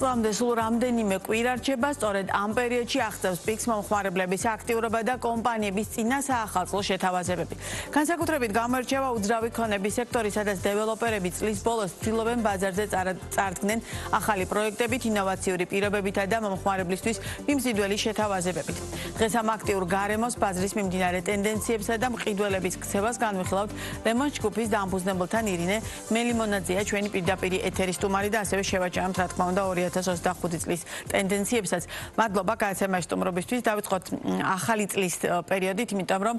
Ლამდე სულ რამდენიმე კვირა რჩება, სწორედ ამ პერიოდში აღწევს პიკს მომხმარებლების აქტიურობა და კომპანიების წინა საახალწლო შეთავაზებები. განსაკუთრებით გამოირჩევა უძრავი ქონების სექტორი, სადაც დეველოპერები წლის ბოლოს ცდილობენ ბაზარზე წარდგნენ ახალი პროექტებით, ინოვაციური პირობებითა და მომხმარებლისთვის მიმზიდველი შეთავაზებებით. დღეს ამ აქტიურ გარემოს ბაზრის მიმდინარე ტენდენციებსა და მყიდველების ქცევას განვიხილავთ ლემონს ჯგუფის დამფუძნებელთან ირინე მელიმონაძეა ჩვენი პირდაპირ ეთერის სტუმარი და ასევე შევაჭამთ რა თქმა უნდა 2025 წლის ტენდენციებსაც. მადლობა გადაცემაში სტუმრობისთვის. დავიწყოთ ახალი წლის პერიოდით, იმიტომ რომ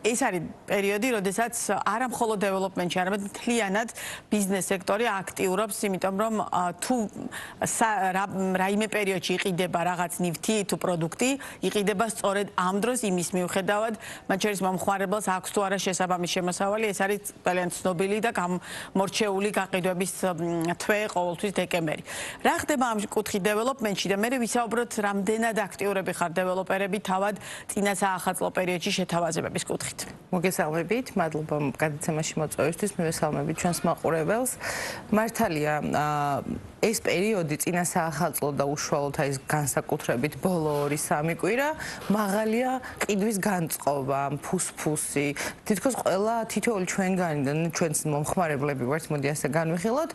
ეს არის პერიოდი, როდესაც არა მხოლოდ დეველოპმენტში, არამედ მთლიანად ბიზნეს სექტორი აქტიურობს, იმიტომ რომ თუ რაიმე პერიოდში იყიდება რაღაც ნივთი თუ პროდუქტი, იყიდება სწორედ ამ დროს იმის მიუხედავად, მათ შორის მომხმარებელს აქვს თუ არა შესაბამის შემოსავალი, ეს არის ძალიან ცნობილი და გამორჩეული გაყიდვების თვე ყოველთვის დეკემბერი. რა ხდება ამ კუთხით დეველოპმენტში და მე ვისაუბროთ რამდენად აქტიურები ხარ დეველოპერები თავად წინა საახალწლო პერიოდში შეთავაზებების კუთხით. მოგესალმებით, მადლობა გადაცემაში მოწვევისთვის, მივესალმებით ჩვენს მაყურებელს. მართალია, ეს პერიოდი წინა საახალწლო და უშუალოდ ის განსაკუთრებით ბოლო 2-3 კვირა მაღალია ყიდვის განწყობა, ფუსფუსი. თითქოს ყველა თითოეული ჩვენგანი და ჩვენს მომხმარებლები ვართ, მოდი ასე განვიხილოთ,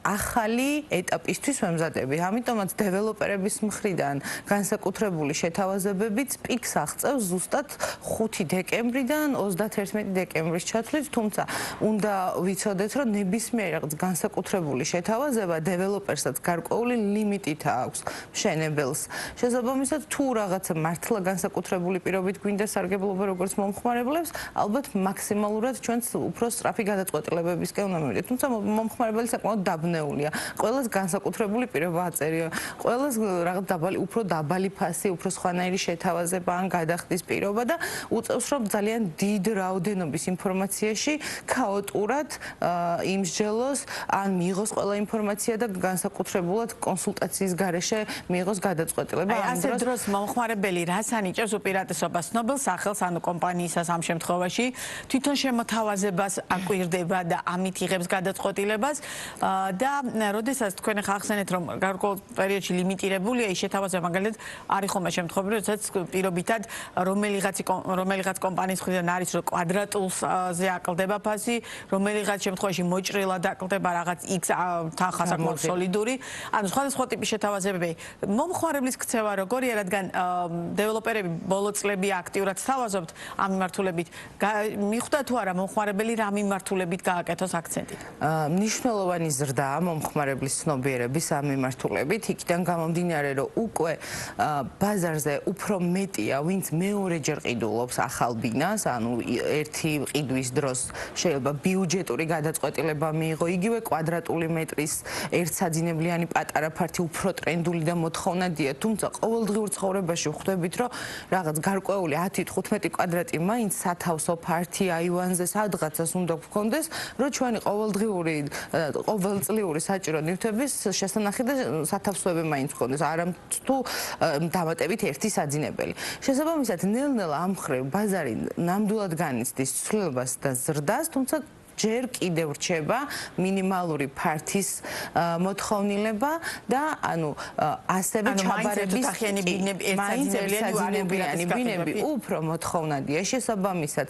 ახალი ეტაპისთვის ვემზადები. ამიტომაც დეველოპერების მხრიდან განსაკუთრებული შეთავაზებებიც პიკს აღწევს ზუსტად 5 დეკემბრიდან 31 დეკემბრის ჩათვლით, თუმცა უნდა ვიცოდეთ, რომ ნებისმიერ რაღაც განსაკუთრებული შეთავაზება დეველოპერსაც გარკვეული ლიმიტით აქვს მშენებელს. შესაბამისად, თუ რაღაცა მართლა განსაკუთრებული პირობით გვინდა სარგებლობა როგორც მომხმარებლებს, ალბათ მაქსიმალურად ჩვენს უფრო სწრაფი გადაწყვეტილებებისკენ უნდა მივიდეთ. თუმცა მომხმარებელი საკმაოდ დაბნეულია. ყველას განსაკუთრებული პირობა აწერია. ყველას რაღაც უფრო დაბალი ფასი, უფრო სხვანაირი შეთავაზება ან გადახდის პირობა და უწევს რომ ძალიან დიდ რაოდენობის ინფორმაციაში ქაოტურად იმსჯელოს ან მიიღოს ყველა ინფორმაცია და განსაკუთრებულად კონსულტაციის გარეშე მიიღოს გადაწყვეტილება. ამ დროს მომხმარებელი რას ანიჭებს უპირატესობას ცნობილ სახელს, ანუ კომპანიისას ამ შემთხვევაში თვითონ შემოთავაზებას აკვირდება და ამით იღებს გადაწყვეტილებას და როდესაც თქვენ ახსენეთ რომ გარკვეულ პერიოდში ლიმიტირებულია ის შეთავაზება, მაგალითად არის ხოლმე შემთხვევები, როდესაც პირობითად რომელიღაც კომპანიის მხრიდან არის რომ კვადრატულზე აკლდება ფასი, რომელიღაც შემთხვევაში მოჭრილად აკლდება რაღაც X თანხა საკმაოდ სოლიდური, ანუ სხვადასხვა ტიპის შეთავაზებები. მომხმარებლის ქცევა როგორია, რადგან დეველოპერები ბოლო წლები აქტიურად სთავაზობთ ამ მიმართულებით, მიხვდა თუ არა მომხმარებელი რა მიმართულებით გააკეთოს აქცენტი? მნიშვნელოვანი ზრდაა მომხმარებლის ცნობიერების ამ მიმართულებით, იქიდან გამომდინარე, რომ უკვე ბაზარზე უფრო მეტია, ვინც მეორეჯერ ყიდულობს ახალ ბინას, ანუ ერთი ყიდვის დროს შეიძლება ბიუჯეტური გადაწყვეტილება მიიღო, იგივე კვადრატული მეტრის ერთსაძინებლიანი პატარა ფართი უფრო ტრენდული და მოთხოვნადია, თუმცა ყოველდღიურ ცხოვრებაში ვხვდებით, რომ რაღაც გარკვეული 10-15 კვადრატი მაინც სათავსო ფართი აივანზე სადღაცას უნდა გქონდეს, რომ ჩვენი ყოველწლიური საჭირო ნივთების შესანახი და სათავსოები მაინც გქონდეს, არა თუ დამატებით ერთი საძინებელი. შესაბამისად, ნელ-ნელა ამ მხრივ ბაზარი ნამდვილად განიცდის ცვლილებას და ზრდას, თუმცა ჯერ კიდევ რჩება მინიმალური ფართის მოთხოვნილება და ანუ ასევე ჩაბარების ერთსაძინებლიანი ბინები უფრო მოთხოვნადია. შესაბამისად,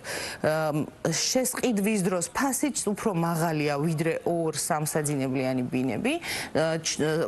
შესყიდვის დროს ფასიც უფრო მაღალია ვიდრე 2-3 საძინებლიანი ბინები.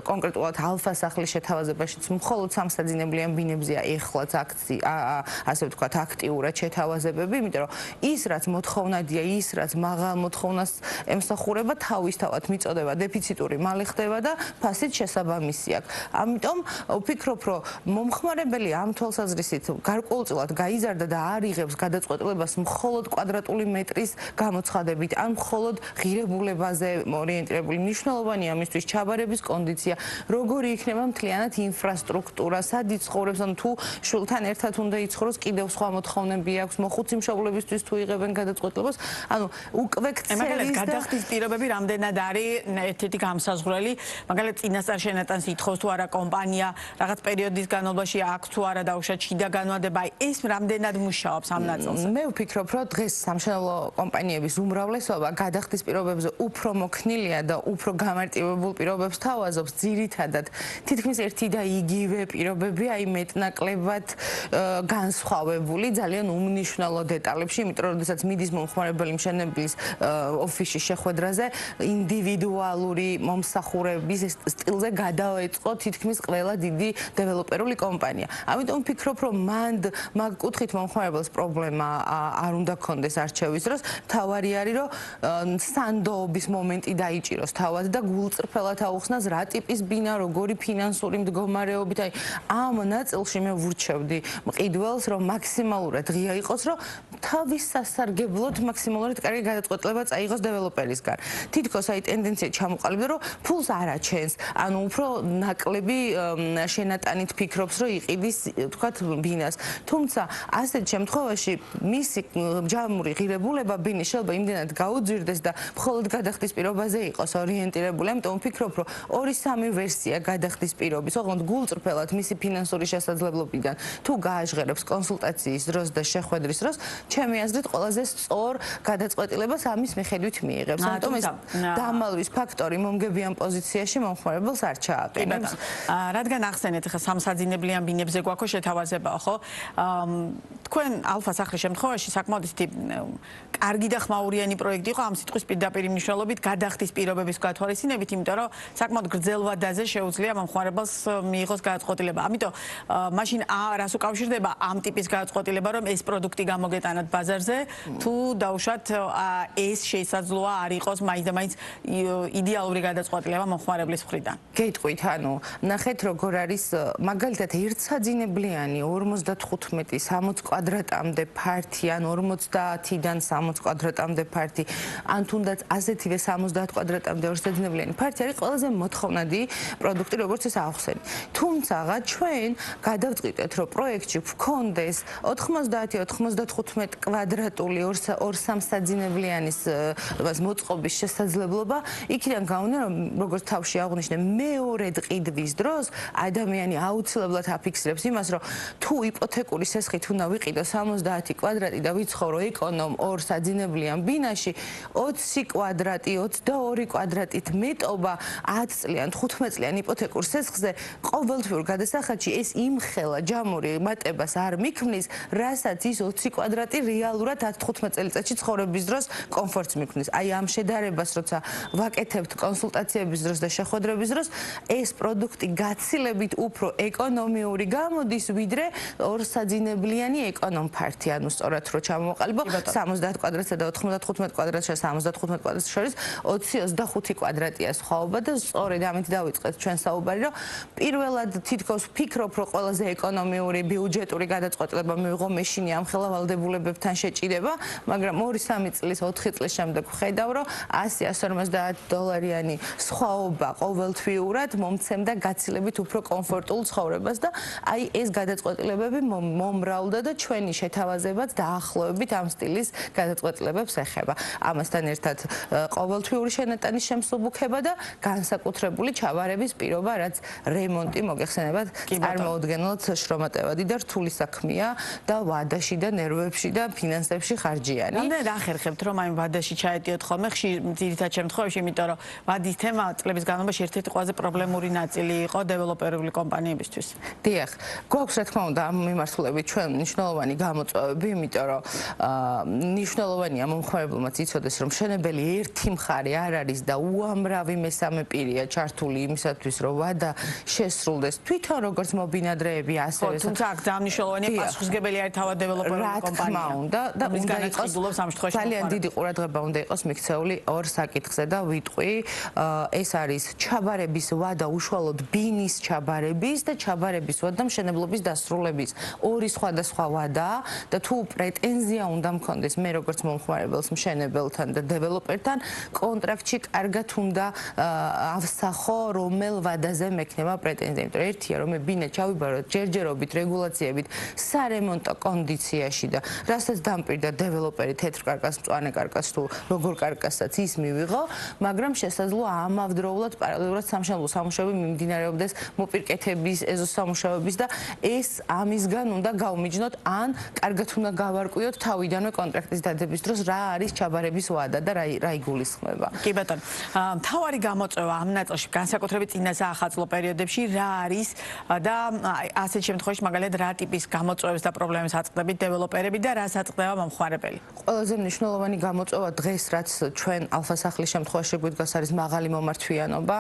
კონკრეტულად ალფა სახლის შეთავაზებაშიც მხოლოდ 3 საძინებლიან ბინებზეა ეხლაც ასე ვთქვათ აქტიურად შეთავაზებები, იმიტომ რომ ის რაც მოთხოვნადია, ის რაც მაღალ მოთხოვნას ემსახურება, თავისთავად მიწოდება დეფიციტური მალე ხდება და ფასიც შესაბამისი აქვს. ამიტომ ვფიქრობ, რომ მომხმარებელი ამ თვალსაზრისით გარკვეულწილად გაიზარდა და არ იღებს გადაწყვეტილებას მხოლოდ კვადრატული მეტრის გამოცხადებით ან მხოლოდ ღირებულებაზე ორიენტირებული. მნიშვნელოვანია ამისთვის ჩაბარების კონდიცია, როგორი იქნება მთლიანად ინფრასტრუქტურა, სად იცხოვრებს, ან თუ შვილთან ერთად უნდა იცხოვროს, კიდევ სხვა მოთხოვნები აქვს, მოხუცი მშობლებისთვის თუ იღებენ გადაწყვეტილებას. ანუ უკვე პროექტის გადახდის პირობები რამდენად არის ერთ-ერთი გამსაზღვრელი, მაგალითად წინასწარ შენატანს ითხოვს თუ არა კომპანია, რაღაც პერიოდის განმავლობაში აქვს თუ არა დაუშვათ შიდა განმავლობა, ეს რამდენად მუშაობს ამ ნაწილზე? მე ვფიქრობ, რომ დღეს სამშენებლო კომპანიების უმრავლესობა გადახდის პირობებზე უფრო მოქნილია და უფრო გამარტივებულ პირობებს თავაზობს, ძირითადად თითქმის ერთი და იგივე პირობები, აი მეტნაკლებად განსხვავებული, ძალიან უმნიშვნელო დეტალებში, იმიტომ რომ როდესაც მიდის მომხმარებელი მშენებლის ოფისში შეხვედრაზე, ინდივიდუალური მომსახურების სტილზე გადაეწყო თითქმის ყველა დიდი დეველოპერული კომპანია. ამიტომ ვფიქრობ, რომ მაგ კუთხით მომხმარებელს პრობლემა არ უნდა ქონდეს არჩევის დროს, თავარი არის, რომ სანდოობის მომენტი დაიჭიროს თავად და გულწრფელად აუხსნას რა ტიპის ბინა, როგორი ფინანსური მდგომარეობით, აი ამ ნაწილში მე ვურჩევდი მყიდველს, რომ მაქსიმალურად ღია იყოს, რომ თავის სასარგებლოდ მაქსიმალურად კარგი გადაწყვეტილება წაიღოს დეველოპერისგან. თითქოს აი ტენდენცია ჩამოყალიბდა, რომ ფულს არ აჩენს, ანუ უფრო ნაკლები შენატანით ფიქრობს, რომ იყიდის, თქვათ, ბინას. თუმცა ასეთ შემთხვევაში მისი ჯამური ღირებულება ბინის შეიძლება იმდენად გაუძვირდეს და მხოლოდ გადახდის პირობაზე იყოს ორიენტირებული, ამიტომ ვფიქრობ, რომ 2-3 ვერსია გადახდის პირობის, ოღონდ გულწრფელად მისი ფინანსური შესაძლებლობიდან თუ გააჟღერებს კონსულტაციის დროს და შეხვედრის დროს, ჩემი აზრით ყველაზე სწორ გადაწყვეტილებას ამის მიხედვით მიიღებს. ამიტომ ეს დამალვის ფაქტორი მომგებიან პოზიციაში მომხმარებელს არ ჩააყენებს. რადგან ახსენეთ ხა სამსაძინებლიან ბინებზე გვაქვს შეთავაზებაა, ხო? თქვენ ალფა სახლის შემთხვევაში საკმაოდ ისეთი კარგი და ხმაურიანი პროექტი იყო ამ სიტყვის პირდაპირ მნიშვნელობით გადახდის პირობების გათვალისწინებით, იმიტომ რომ საკმაოდ გრძელ ვადაზე შეუძლია მომხმარებელს მიიღოს გადაწყვეტილება. ამიტომ მაშინ რას უკავშირდება ამ ტიპის გადაწყვეტილება, რომ ეს პროდუქტი გამოგეტანათ ბაზარზე, თუ დაუშვათ ეს შესაძლოა არ იყოს მაინც და მაინც იდეალური გადაწყვეტილება მომხმარებლის მხრიდან. გეტყვით, ანუ ნახეთ როგორ არის მაგალითად ერთსაძინებლიანი 55-60 კვადრატამდე ფართი, ან 50-დან 60 კვადრატამდე ფართი, ან თუნდაც ასეთივე 70 კვადრატამდე ორსაძინებლიანი ფართი არის ყველაზე მოთხოვნადი პროდუქტი, როგორც ეს ავხსენი. თუმცა ჩვენ გადავწყვიტეთ, რომ პროექტში ვქონდეს 90-95 კვადრატული ორსამსაძინებლიანის მოწყობის შესაძლებლობა, იქიდან გამომდინარე, რომ როგორც თავში აღვნიშნე, მეორე ყიდვის დროს ადამიანი აუცილებლად აფიქსირებს იმას, რომ თუ იპოთეკური სესხით უნდა ვიყიდო 70 კვადრატი და ვიცხოვრო ეკონომ ორ საძინებლიან ბინაში, 20 კვადრატი, 22 კვადრატით მეტობა 10 წლიან, 15 წლიან იპოთეკურ სესხზე ყოველთვიურ გადასახადში ეს იმხელა ჯამური მატებას არ მიქმნის, რასაც ის 20 კვადრატი რეალურად 10-15 წელიწადში ცხოვრების დროს კომფორტს მიქმნის. აი ამ შედარებას როცა ვაკეთებთ კონსულტაციების დროს და შეხვედრების დროს, ეს პროდუქტი გაცილებით უფრო ეკონომიური გამოდის, ვიდრე ორსაძინებლიანი ეკონომ ფართი, ანუ სწორად რო ჩამოვყალიბო 70 კვადრატსა და 95 კვადრატს შორის 75 კვადრატს შორის 20-25 კვადრატია სხვაობა და სწორედ ამით დავიწყეთ ჩვენ საუბარი, რომ პირველად თითქოს ვფიქრობ, რომ ყველაზე ეკონომიური ბიუჯეტური გადაწყვეტილება მივიღო მეშინი ამ ხელავალდებულებებთან შეჭიდება, მაგრამ 2-3 წლის 4 წლის შემდეგ ვხედავ, რომ $100-150 სხვაობა ყოველთვიურად მომცემდა გაცილებით უფრო კომფორტულ ცხოვრებას და აი ეს გადაწყვეტილებები მომრავლდა და ჩვენი შეთავაზებაც დაახლოებით ამ სტილის გადაწყვეტილებებს ეხება. ამასთან ერთად ყოველთვიური შენატანის შემსუბუქება და განსაკუთრებული ჩავარების პირობა, რაც რემონტი მოგეხსენებათ წარმოუდგენლად შრომატევადი და რთული საქმეა და ვადაში და ნერვებში და ფინანსებში ხარჯიანი. რამდენად ახერხებთ, რომ აი ვადაში ჩაეტიოთ ხოლმე ხშირ ძირითად შემთხვევაში, იმიტომ რომ ვადის თემა წლების განმავლობაში ერთ-ერთი ყველაზე პრობლემური ნაწილი იყო დეველოპერული კომპანიებისთვის. დიახ, გვაქვს რა თქმა უნდა ამ მიმართულებით ჩვენ მნიშვნელოვანი გამოწვევები, იმიტომ რომ მნიშვნელოვანია მომხმარებელმაც იცოდეს, რომ მშენებელი ერთი მხარე არ არის და უამრავი მესამე პირია ჩართული იმისათვის, რომ ვადა შესრულდეს თვითონ როგორც მობინადრეები, ასევე თუმცა აქ ძალიან მნიშვნელოვანია პასუხისმგებელი არის თავად დეველოპერული კომპანია. რა თქმა უნდა და უნდა იყოს ძალიან დიდი ყურადღება უნდა იყოს მიქცეული ორ საკითხზე და ვიტყვი, ეს არის ჩაბარების ვადა უშუალოდ ბინის ჩაბარების და ჩაბარების ვადა მშენებლობის დასრულების ორი სხვადასხვა ვადაა და თუ პრეტენზია უნდა მქონდეს მე როგორც მომხმარებელს მშენებელთან და დეველოპერთან კონტრაქტში კარგად უნდა ავსახო რომელ ვადაზე მექნება პრეტენზია, იმიტომ რომ ერთია რომ მე ბინა ჩავიბარო ჯერჯერობით რეგულაციებით სარემონტო კონდიციაში და რასაც დამპირდა დეველოპერი თეთრ კარკას, მწვანე კარკას თუ როგორ კარკასაც ის მივიღო, მაგრამ შესაძლოა ამავდროულად პარალელურად სამშენებლო სამუშაოები მიმდინარეობდეს მოპირკეთების, ეზოს სამუშაოების და ეს ამისგან უნდა გავმიჯნოთ, ან კარგად უნდა გავარკვიოთ თავიდანვე კონტრაქტის დადების დროს რა არის ჩაბარების ვადა და რა იგულისხმება. კი ბატონო, მთავარი გამოწვევა ამ ნაწილში განსაკუთრებით წინა საახალწლო პერიოდებში რა არის და ასეთ შემთხვევაში მაგალითად რა ტიპის გამოწვევებს და პრობლემებს აწყდებით დეველოპერები და რას აწყდება მომხმარებელი? ყველაზე მნიშვნელოვანი გამოწვევა დღეს რაც ჩვენ ალფა-სახლის შემთხვევაში გვიდგას არის მაღალი მომართვიანობა,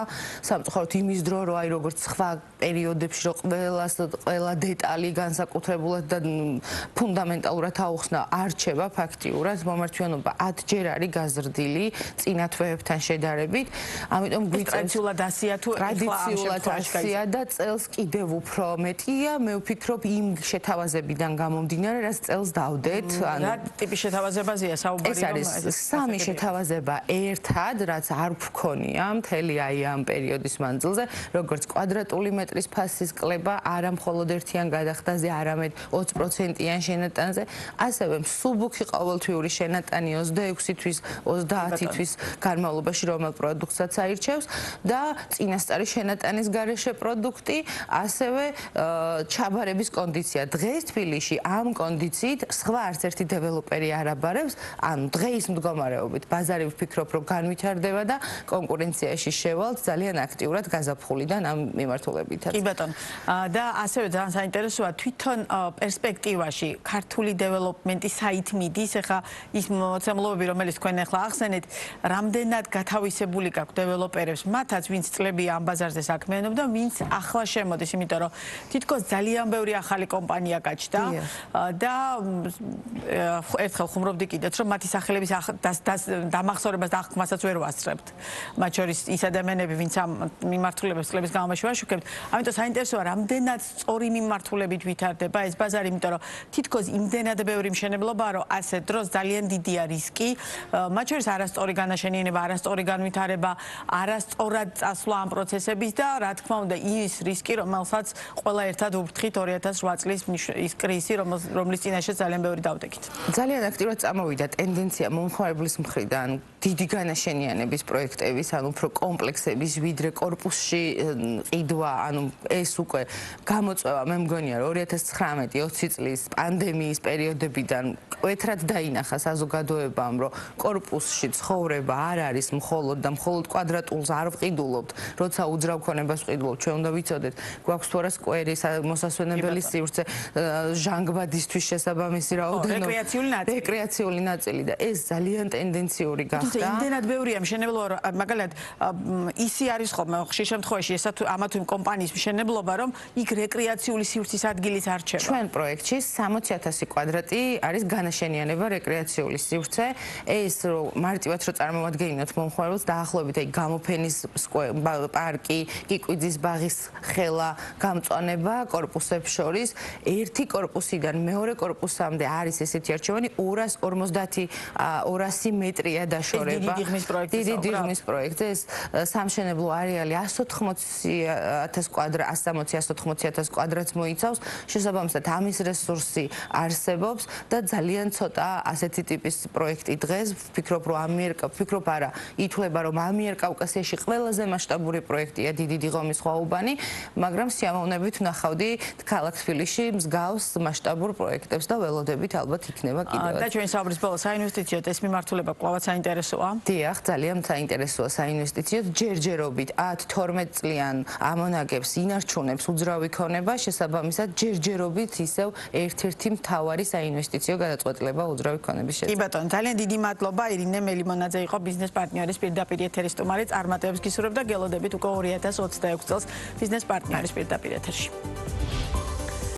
სამწუხაროდ იმის დრო რო აი როგორც სხვა პერიოდებში რო ყველა დეტალი განსაკუთრებულად და ფუნდამენტალურად აუხსნა არ რჩება ფაქტიურად, მომართვიანობა 10 ჯერ არის გაზრდილი წინა თვეებთან შედარებით, ამიტომ ტრადიციულად ასია თუ ტრადიციულად ასია და წელს კიდევ უფრო მეტია, მე ვფიქრობ იმ შეთავაზებიდან გამომდინარე, რაც წელს დავდეთ, რა ტიპის შეთავაზებაზეა საუბარი? ეს არის სამი შეთავაზება ერთად, რაც არ ვქონია მთელი აი ამ პერიოდის მანძილზე, როგორც კვადრატული მეტრის ფასის კლება, არა მხოლოდ ერთიან გადახდაზე, არამედ 20%-იან შენატანზე, ასევე მსუბუქი ყოველთვიური შენატანი 26 თვის, 30 თვის განმავლობაში რომელ პროდუქტსაც აირჩევს და წინასწარი შენატანის გარეშე პროდუქტი, ასევე ჩაბარების კონდიცია. დღეს თბილისში ამ კონდიციით სხვა არც ერთი დეველოპერი არ აბარებს, ანუ დღეის მდგომარეობით ბაზარი ვფიქრობ, რომ განვითარდება და კონკურენციაში შევალთ ძალიან აქტიურად გაზაფხულიდან ამ მიმართულებითაც. კი ბატონო, და ასევე ძალიან საინტერესოა თვითონ პერსპექტივაში ქართული დეველოპმენტის საით მიდის, ეხლა ის მოცემულობები, რომელიც თქვენ ახლა ახსენეთ, რამდენად გათავისებული გაქვთ დეველოპერებს, მათაც ვინც წლებია ამ ბაზარზე საქმიანობ და ვინც ახლა შემოდის, იმიტომ რომ თითქოს ძალიან ბევრი ახალი კომპანია გაჩნდა და ერთხელ ხუმრობდი კიდეც, რომ მათი სახელების დამახსოვრებას და აღქმასაც ვერ ვასწრებთ. მათ შორის ის ადამიანები, ვინც ამ მიმართულებებს წლების განმავლობაში ვაშუქებთ, ამიტომ საინტერესოა, რამდენად სწორი მიმართულებით ვითარდება ეს ბაზარი, იმიტომ რომ თითქოს იმდენად ბევრი მშენებლობაა, რომ ასეთ დროს ძალიან დიდია რისკი, მათ შორის არასწორი განაშენიანება, არასწორი განვითარება, არასწორად წასვლა ამ პროცესების და რა თქმა უნდა ის რისკი, რომელსაც ყველა ერთად ვფრთხით 2008 წლის ის კრიზისი, რომლის წინაშე ძალიან ბევრი დავდექით. ძალიან აქტიურად წამოვიდა ტენდენცია მომხმარებლის მხრიდან დიდი განაშენიანების პროექტების, ანუ უფრო კომპლექსების, ვიდრე კორპუსში ყიდვა, ანუ ეს უკვე გამოწვევა მე მგონია, რომ 2019-20 წლის პანდემიის პერიოდებიდან კვეთრად დაინახა საზოგადოებამ, რომ კორპუსში ცხოვრება არ არის მხოლოდ და მხოლოდ კვადრატულს არ ვყიდულობთ, როცა უძრავ ქონებას ვყიდულობთ, ჩვენ უნდა ვიცოდეთ, გვაქვს თუ არა სკვერი, მოსასვენებელი სივრცე, ჟანგბადისთვის შესაბამისი რაოდენობა, რეკრეაციული ნაწილი და ეს ძალიან ტენდენციური გახდა. იმდენად ბევრია მშენებლობა, რომ მაგალითად ისი არის ხოლმე ხშირ შემთხვევაში ესა თუ ამა თუ იმ კომპანიის მშენებლობა, რომ იქ რეკრეაციული სივრცის ადგილიც არ რჩება. ჩვენ პროექტში 60,000 კვადრატი არის განაშენიანება რეკრეაციული სივრცე. ეს მარტივად რო წარმოვადგენინოთ მომხმარებელს, დაახლოებით აი გამოფენის პარკი, კიკვიძის ბაღის ხელა, გამწვანება კორპუსებს შორის, ერთი კორპუსიდან მეორე კორპუსამდე არის ესეთი არჩევანი 250 მეტრია დაშორება. დიდი დიღმის პროექტი. ეს სამშენებლო არეალი 160,000 კვადრატს მოიცავს. შესაბამისად ამის რესურსი არსებობს და ძალიან ცოტა ასეთი ტიპის პროექტი დღეს ვფიქრობ, რომ ითვლება, რომ ამიერკავკასიაში ყველაზე მასშტაბური პროექტია დიდი დიღომის ხვაუბანი, მაგრამ სიამოვნებით ვნახავდი ქალაქ თბილისში მსგავს მასშტაბურ პროექტებს და ველოდებით ალბათ იქნება კიდევ. და ჩვენი საუბრის ბოლოს საინვესტიციოდ ეს მიმართულება კვლავაც საინტერესოა. დიახ, ძალიან საინტერესოა საინვესტიციოდ. ჯერჯერობით 10-12 წლიან ამონაგებს ინარჩუნებს უძრავი ქონება, შესაბამისად ჯერჯერობით ისევ ერთ-ერთი მთავარი საინვესტიციო გადაწყვეტილება უძრავი ქონების შესახებ. კი ბატონო, ძალიან დიდი მადლობა. ირინე მელიმონაძე იყო ბიზნეს პარტნიორის პირდაპირ ეთერის სტუმარი. წარმატებებს გისურვებ და გელოდებით უკვე 2026 წელს ბიზნეს პარტნიორის პირდაპირ ეთერში.